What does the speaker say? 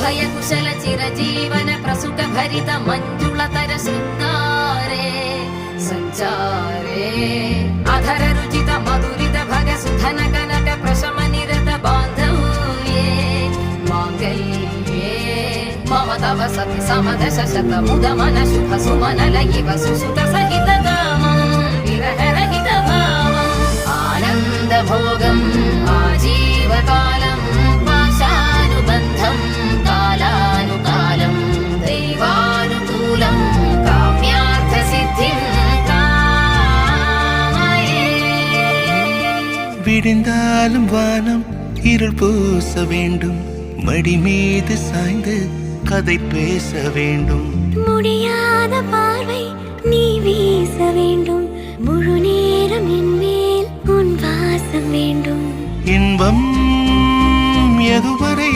अभय कुशल चिरजीवन प्रसुख भरित मंजुलतर शृंगारे संचारे अधर रुचित मधुरित भग सुधन कनक प्रशम निरत बांधव्ये मांगल्ये मम तव सति समदश शत मुद मन शुभ सुमन लयिव सुसुत सहित कामं विरह रहित भावम् आनंद भोगम् आजीवकालं पाशानुबन्धं कालानुकालं दैवानुकूलं काम्यार्थ सिद्धिं कामये விடிந்தாலும் வானம் இருள் பூச வேண்டும் மடி மீது சாய்ந்து கதை பேச வேண்டும் முடியாத பார்வை நீ வீச வேண்டும் முழு நேரம் என் மேல் உன் வாசம் வேண்டும் இன்பம் எதுவரை